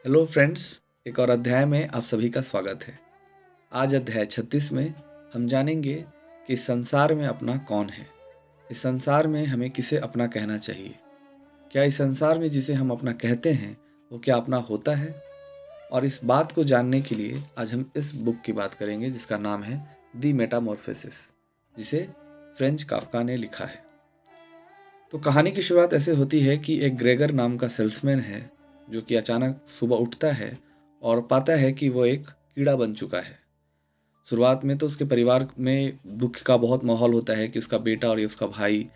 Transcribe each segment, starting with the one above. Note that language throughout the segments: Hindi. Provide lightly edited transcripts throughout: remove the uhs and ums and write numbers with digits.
हेलो फ्रेंड्स, एक और अध्याय में आप सभी का स्वागत है। आज अध्याय 36 में हम जानेंगे कि इस संसार में अपना कौन है। इस संसार में हमें किसे अपना कहना चाहिए। क्या इस संसार में जिसे हम अपना कहते हैं वो क्या अपना होता है? और इस बात को जानने के लिए आज हम इस बुक की बात करेंगे जिसका नाम है दी मेटामॉर्फोसिस, जिसे फ्रेंच काफ्का ने लिखा है। तो कहानी की शुरुआत ऐसे होती है कि एक ग्रेगर नाम का सेल्समैन है जो कि अचानक सुबह उठता है और पाता है कि वो एक कीड़ा बन चुका है। शुरुआत में तो उसके परिवार में दुख का बहुत माहौल होता है कि उसका बेटा और ये उसका भाई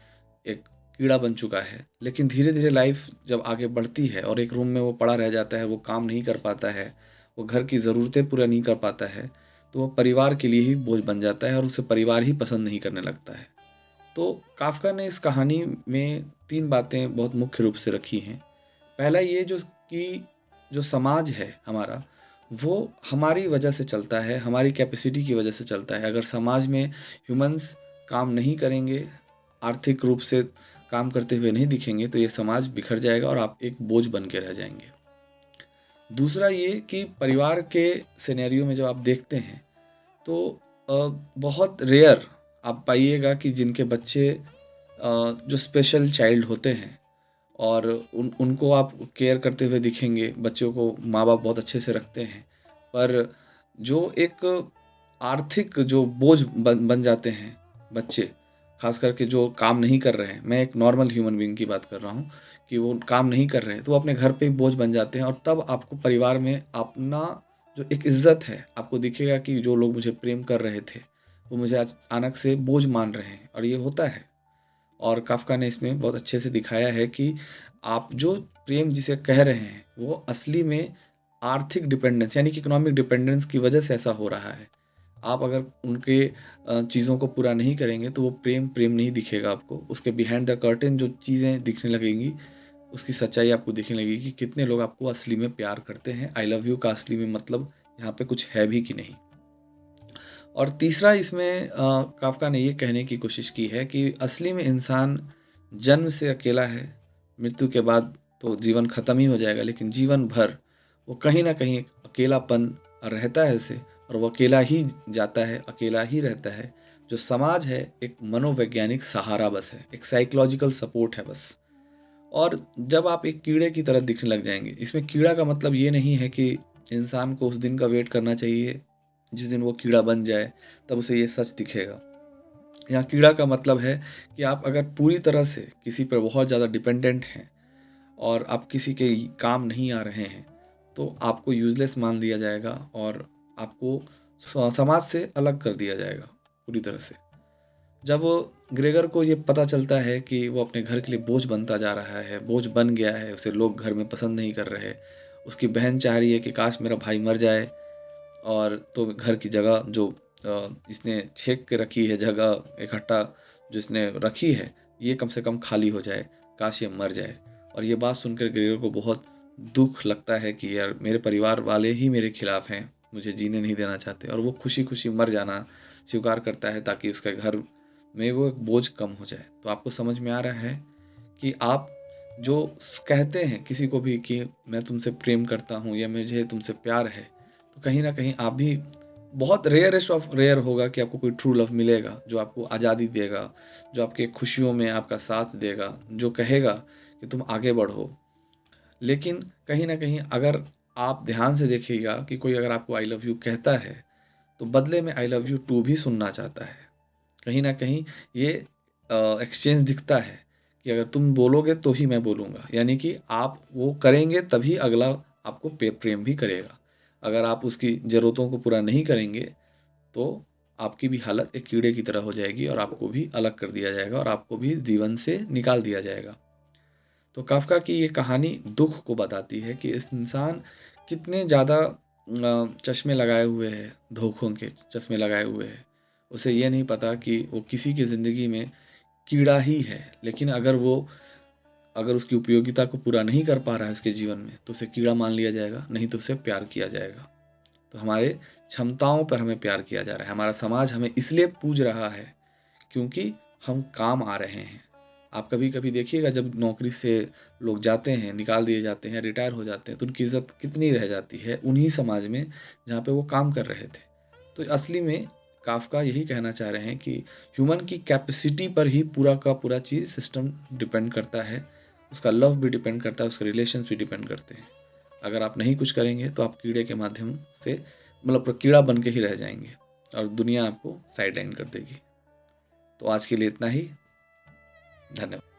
एक कीड़ा बन चुका है, लेकिन धीरे धीरे लाइफ जब आगे बढ़ती है और एक रूम में वो पड़ा रह जाता है, वो काम नहीं कर पाता है, वो घर की ज़रूरतें पूरा नहीं कर पाता है, तो वो परिवार के लिए ही बोझ बन जाता है और उसे परिवार ही पसंद नहीं करने लगता है। तो काफ्का ने इस कहानी में 3 बातें बहुत मुख्य रूप से रखी हैं। पहला ये जो समाज है हमारा, वो हमारी वजह से चलता है, हमारी कैपेसिटी की वजह से चलता है। अगर समाज में ह्यूमन्स काम नहीं करेंगे, आर्थिक रूप से काम करते हुए नहीं दिखेंगे, तो ये समाज बिखर जाएगा और आप एक बोझ बन के रह जाएंगे। दूसरा ये कि परिवार के सिनेरियो में जब आप देखते हैं तो बहुत रेयर आप पाइएगा कि जिनके बच्चे जो स्पेशल चाइल्ड होते हैं और उनको आप केयर करते हुए दिखेंगे, बच्चों को माँ बाप बहुत अच्छे से रखते हैं, पर जो एक आर्थिक जो बोझ बन जाते हैं बच्चे, खास करके जो काम नहीं कर रहे हैं, मैं एक नॉर्मल ह्यूमन बीइंग की बात कर रहा हूँ कि वो काम नहीं कर रहे हैं, तो वो अपने घर पे ही बोझ बन जाते हैं और तब आपको परिवार में अपना जो एक इज्जत है, आपको दिखेगा कि जो लोग मुझे प्रेम कर रहे थे वो मुझे अचानक से बोझ मान रहे हैं, और ये होता है। और काफ्का ने इसमें बहुत अच्छे से दिखाया है कि आप जो प्रेम जिसे कह रहे हैं वो असली में आर्थिक डिपेंडेंस यानी कि इकोनॉमिक डिपेंडेंस की वजह से ऐसा हो रहा है। आप अगर उनके चीज़ों को पूरा नहीं करेंगे तो वो प्रेम प्रेम नहीं दिखेगा आपको। उसके बिहाइंड द कर्टेन जो चीज़ें दिखने लगेंगी, उसकी सच्चाई आपको दिखने लगेगी कि कितने लोग आपको असली में प्यार करते हैं। आई लव यू का असली में मतलब यहाँ पे कुछ है भी कि नहीं। और तीसरा इसमें काफ्का ने ये कहने की कोशिश की है कि असली में इंसान जन्म से अकेला है, मृत्यु के बाद तो जीवन ख़त्म ही हो जाएगा, लेकिन जीवन भर वो कहीं ना कहीं एक अकेलापन रहता है उसे, और वो अकेला ही जाता है, अकेला ही रहता है। जो समाज है एक मनोवैज्ञानिक सहारा बस है, एक साइकोलॉजिकल सपोर्ट है बस। और जब आप एक कीड़े की तरह दिखने लग जाएंगे, इसमें कीड़ा का मतलब ये नहीं है कि इंसान को उस दिन का वेट करना चाहिए जिस दिन वो कीड़ा बन जाए तब उसे ये सच दिखेगा। यहाँ कीड़ा का मतलब है कि आप अगर पूरी तरह से किसी पर बहुत ज़्यादा डिपेंडेंट हैं और आप किसी के काम नहीं आ रहे हैं, तो आपको यूज़लेस मान लिया जाएगा और आपको समाज से अलग कर दिया जाएगा पूरी तरह से। जब ग्रेगर को ये पता चलता है कि वो अपने घर के लिए बोझ बनता जा रहा है, बोझ बन गया है, उसे लोग घर में पसंद नहीं कर रहे, उसकी बहन चाह रही है कि काश मेरा भाई मर जाए और तो घर की जगह जो इसने छेक के रखी है, जगह इकट्ठा जो इसने रखी है, ये कम से कम खाली हो जाए, काश ये मर जाए। और ये बात सुनकर ग्रेगर को बहुत दुख लगता है कि यार मेरे परिवार वाले ही मेरे खिलाफ हैं, मुझे जीने नहीं देना चाहते, और वो खुशी खुशी मर जाना स्वीकार करता है ताकि उसके घर में वो एक बोझ कम हो जाए। तो आपको समझ में आ रहा है कि आप जो कहते हैं किसी को भी कि मैं तुमसे प्रेम करता हूँ या मुझे तुमसे प्यार है, तो कहीं ना कहीं आप भी, बहुत रेयरेस्ट ऑफ रेयर होगा कि आपको कोई ट्रू लव मिलेगा जो आपको आज़ादी देगा, जो आपके खुशियों में आपका साथ देगा, जो कहेगा कि तुम आगे बढ़ो। लेकिन कहीं ना कहीं अगर आप ध्यान से देखिएगा कि कोई अगर आपको आई लव यू कहता है तो बदले में आई लव यू टू भी सुनना चाहता है। कहीं ना कहीं ये एक्सचेंज दिखता है कि अगर तुम बोलोगे तो ही मैं बोलूँगा, यानी कि आप वो करेंगे तभी अगला आपको प्रेम भी करेगा। अगर आप उसकी ज़रूरतों को पूरा नहीं करेंगे तो आपकी भी हालत एक कीड़े की तरह हो जाएगी और आपको भी अलग कर दिया जाएगा और आपको भी जीवन से निकाल दिया जाएगा। तो काफ्का की ये कहानी दुख को बताती है कि इस इंसान कितने ज़्यादा चश्मे लगाए हुए है, धोखों के चश्मे लगाए हुए है। उसे ये नहीं पता कि वो किसी की ज़िंदगी में कीड़ा ही है, लेकिन अगर उसकी उपयोगिता को पूरा नहीं कर पा रहा है उसके जीवन में, तो उसे कीड़ा मान लिया जाएगा, नहीं तो उसे प्यार किया जाएगा। तो हमारे क्षमताओं पर हमें प्यार किया जा रहा है, हमारा समाज हमें इसलिए पूज रहा है क्योंकि हम काम आ रहे हैं। आप कभी कभी देखिएगा जब नौकरी से लोग जाते हैं, निकाल दिए जाते हैं, रिटायर हो जाते हैं, तो उनकी इज़्ज़त कितनी रह जाती है उन्हीं समाज में जहाँ पे वो काम कर रहे थे। तो असली में काफ़्का यही कहना चाह रहे हैं कि ह्यूमन की कैपेसिटी पर ही पूरा का पूरा चीज़ सिस्टम डिपेंड करता है, उसका लव भी डिपेंड करता है, उसके रिलेशंस भी डिपेंड करते हैं। अगर आप नहीं कुछ करेंगे तो आप कीड़े के माध्यम से मतलब कीड़ा बन के ही रह जाएंगे और दुनिया आपको साइड लाइन कर देगी। तो आज के लिए इतना ही। धन्यवाद।